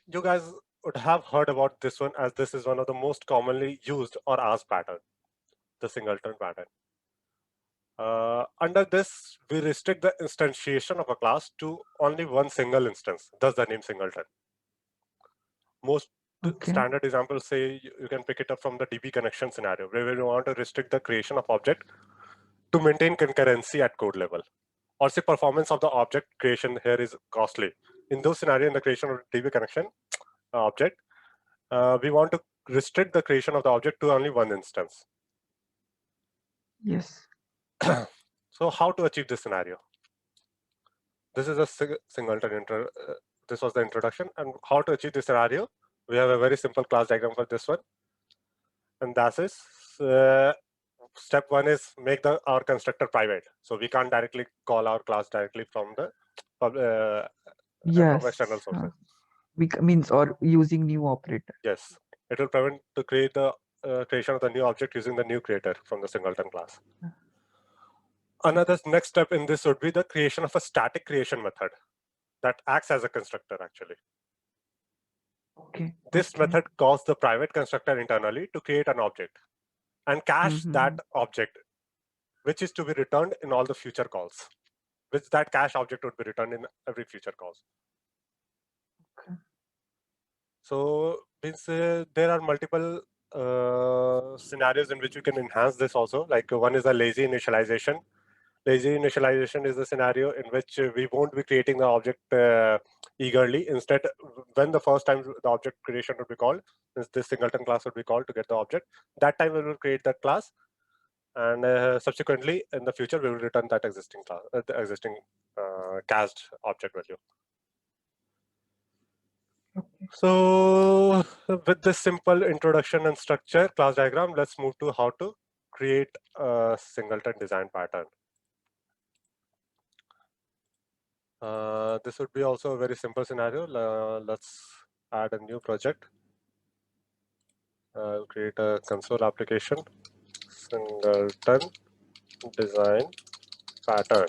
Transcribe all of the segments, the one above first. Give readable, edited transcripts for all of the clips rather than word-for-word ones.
you guys would have heard about this one, as this is one of the most commonly used or asked pattern, the singleton pattern. Under this, we restrict the instantiation of a class to only one single instance, thus the name singleton. Most Okay. standard examples say you can pick it up from the DB connection scenario, where we want to restrict the creation of object to maintain concurrency at code level. Or say performance of the object creation here is costly. In those scenarios, in the creation of DB connection object, we want to restrict the creation of the object to only one instance. Yes. So how to achieve this scenario? This is a singleton this was the introduction, and how to achieve this scenario. We have a very simple class diagram for this one, and that is step one is make our constructor private, so we can't directly call our class directly from the from Yes. external sources. Means or using new operator. Yes, it will prevent to create the creation of the new object using the new creator from the singleton class. Another next step in this would be the creation of a static creation method that acts as a constructor actually. Okay. This Okay. method calls the private constructor internally to create an object and cache that object, which is to be returned in all the future calls, which that cache object would be returned in every future calls. Okay. So means there are multiple scenarios in which you can enhance this also. Like one is a lazy initialization. Lazy initialization is the scenario in which we won't be creating the object eagerly. Instead, when the first time the object creation would be called, this singleton class would be called to get the object. That time we will create that class, and subsequently in the future we will return that existing class, the existing cached object value. Okay. So with this simple introduction and structure class diagram, let's move to how to create a singleton design pattern. This would be also a very simple scenario. Let's add a new project. I'll create a console application, singleton design pattern.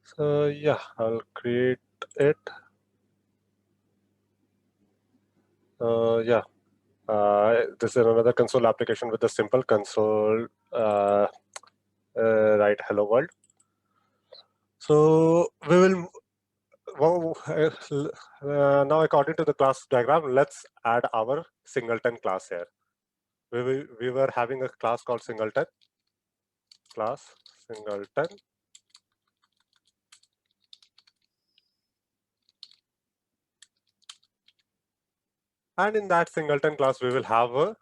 So yeah, I'll create it. Yeah, this is another console application with a simple console write hello world. So we will now according to the class diagram, let's add our singleton class here. We were having a class called singleton class singleton. And in that singleton class, we will have a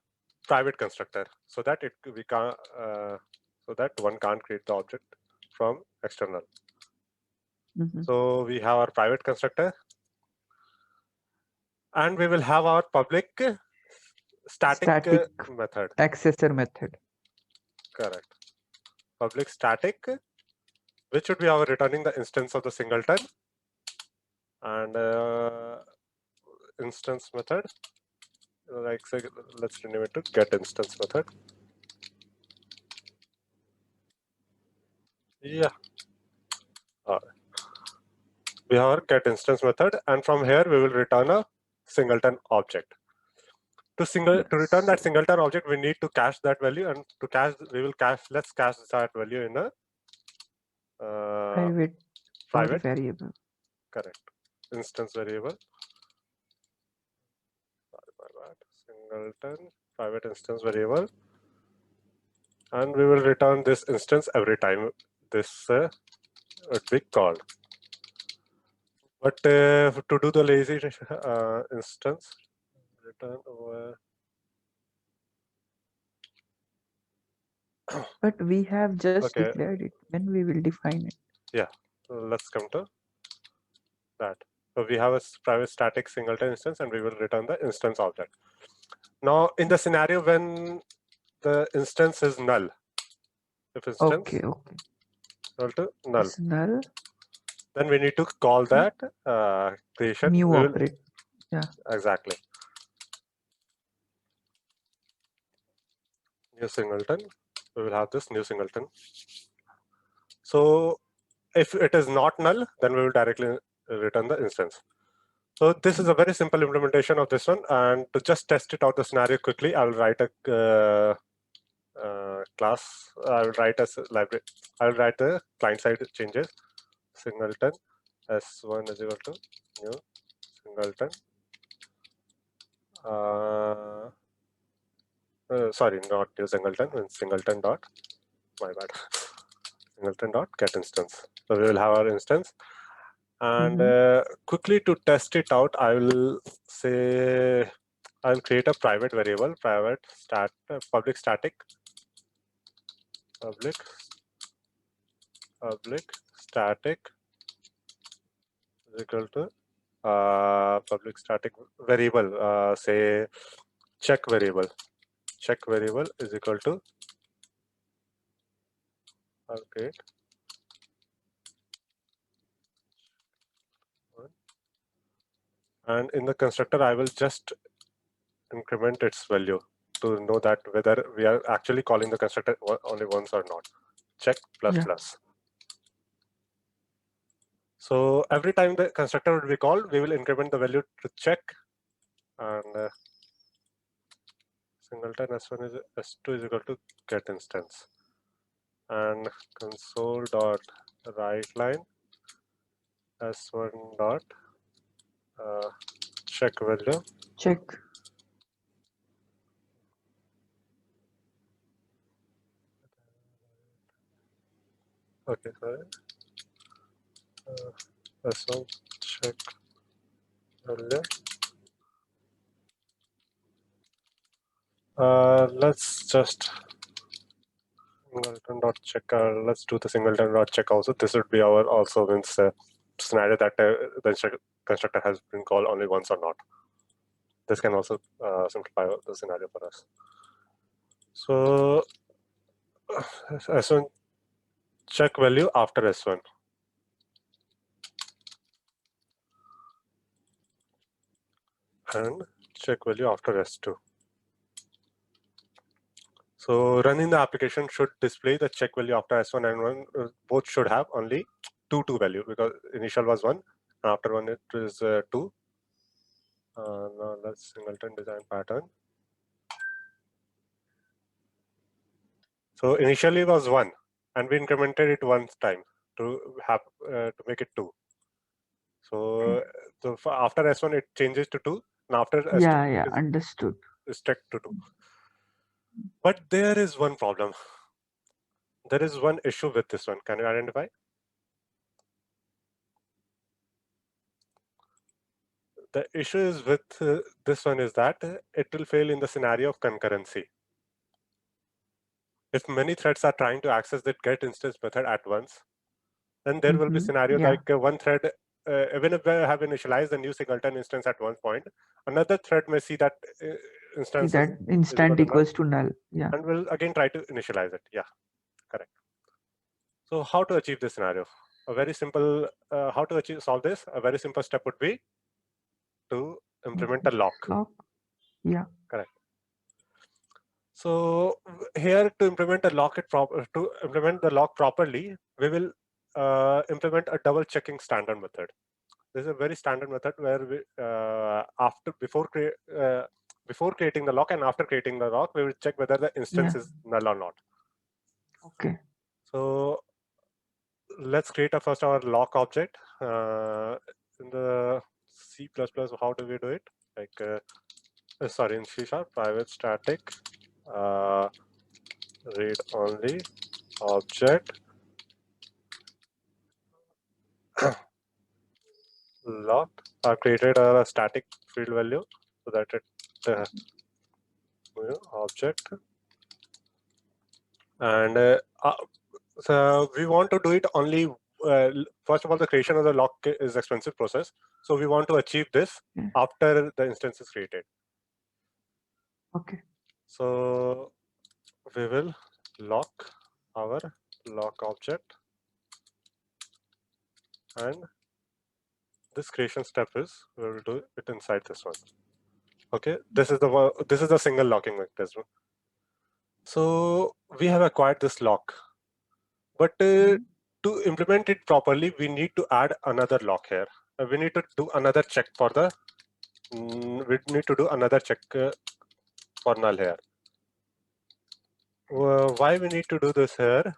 private constructor so that we can so that one can't create the object from external. So we have our private constructor, and we will have our public static method. Accessor method. Correct. Public static, which would be our returning the instance of the singleton, and instance method. Like say, let's rename it to get instance method. Yeah. We have our get instance method, and from here we will return a singleton object. To return that singleton object, we need to cache that value, and to cache, we will cache. Let's cache that value in a private variable. Correct. Instance variable. Singleton private instance variable, and we will return this instance every time this would be called. But to do the lazy instance, return over. But we have just declared it. When we will define it? Yeah, let's come to that. So we have a private static singleton instance, and we will return the instance object. Now, in the scenario when the instance is null, if instance equal to null, null, then we need to call that creation. New operator. Yeah. Exactly. New singleton. We will have this new singleton. So if it is not null, then we will directly return the instance. So this is a very simple implementation of this one, and to just test it out the scenario quickly, I will write a class. I will write a library. I will write the client side changes. Singleton s1 is equal to new singleton. Sorry, not new singleton. Singleton dot. My bad. Singleton dot get instance. So we will have our instance. And quickly to test it out, I will say I'll create a private variable, public static, public static is equal to public static variable, say check variable. Check variable is equal to okay. And in the constructor, I will just increment its value to know that whether we are actually calling the constructor only once or not. Check plus plus. So every time the constructor will be called, we will increment the value to check, and singleton s1 is s2 is equal to get instance, and console dot write line s1 dot check value. Check. Okay, sorry. S1 check value. Let's just singleton dot check. Let's do the singleton dot check also. This would be our also means scenario that the constructor has been called only once or not. This can also simplify the scenario for us. So S1 check value after S1. And check value after S2. So running the application should display the check value after S1 and 1. Both should have only two value because initial was 1 and after 1 it is 2. Now let's singleton design pattern. So initially was 1 and we incremented it one time to have to make it 2. So, after S1 it changes to 2 and after S2 understood. Is checked to 2. But there is one problem. There is one issue with this one. Can you identify? The issue is with this one is that it will fail in the scenario of concurrency. If many threads are trying to access the get instance method at once, then there will be scenario like one thread, even if we have initialized the new singleton instance at one point, another thread may see that instance instant equals to null. Yeah. And will again try to initialize it. Yeah, correct. So how to achieve this scenario? A very simple, how to solve this? A very simple step would be to implement a lock. Yeah. Correct. So here to implement a lock to implement the lock properly, we will implement a double checking standard method. This is a very standard method where we before creating the lock and after creating the lock, we will check whether the instance is null or not. Okay. So let's create first our lock object. In the C++, how do we do it? Like, sorry, in C# private static read only object lock. Created a static field value so that it object, and so we want to do it only. First of all, the creation of the lock is expensive process, so we want to achieve this after the instance is created. Okay. So we will lock our lock object, and this creation step is we will do it inside this one. Okay, this is the single locking mechanism. So we have acquired this lock, but to implement it properly, we need to add another lock here. we need to do another check for the we need to do another check for null here. Why we need to do this here?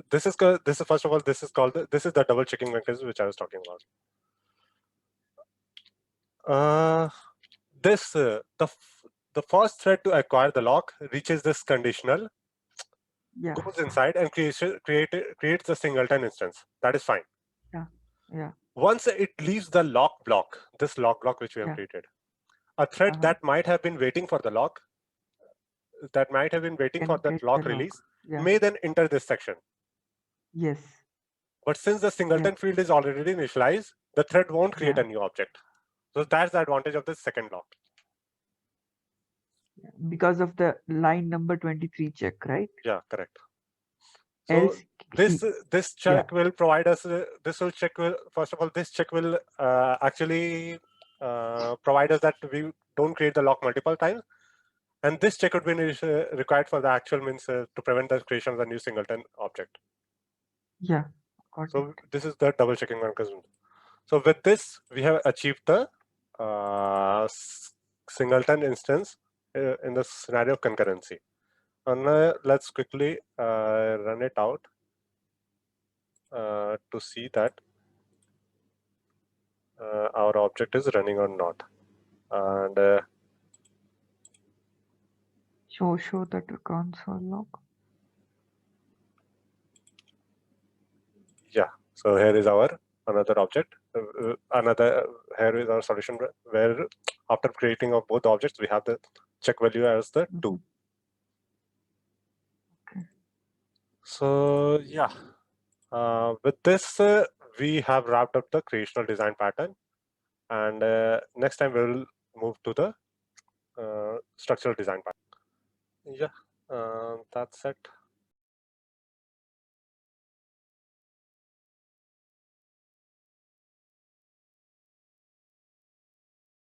This is first of all, this is the double checking mechanism which I was talking about. The first thread to acquire the lock reaches this conditional, goes inside and creates a singleton instance. That is fine. Yeah. Once it leaves the lock block, this lock block which we have created, a thread that might have been waiting for the lock, that lock release, may then enter this section. Yes. But since the singleton field is already initialized, the thread won't create a new object. So that's the advantage of this second lock. Because of the line number 23 check, right? Yeah, correct. So this check will provide us. This check will actually provide us that we don't create the lock multiple times, and this check would be required for the actual means to prevent the creation of the new singleton object. Yeah. So this is the double checking mechanism. So with this, we have achieved the singleton instance in the scenario of concurrency. And let's quickly run it out to see that our object is running or not. And show that console log. Yeah. So here is our another object. Here is our solution where after creating of both objects, we have the check value as the 2. Okay. So yeah, with this we have wrapped up the creational design pattern, and next time we will move to the structural design pattern. Yeah, that's it.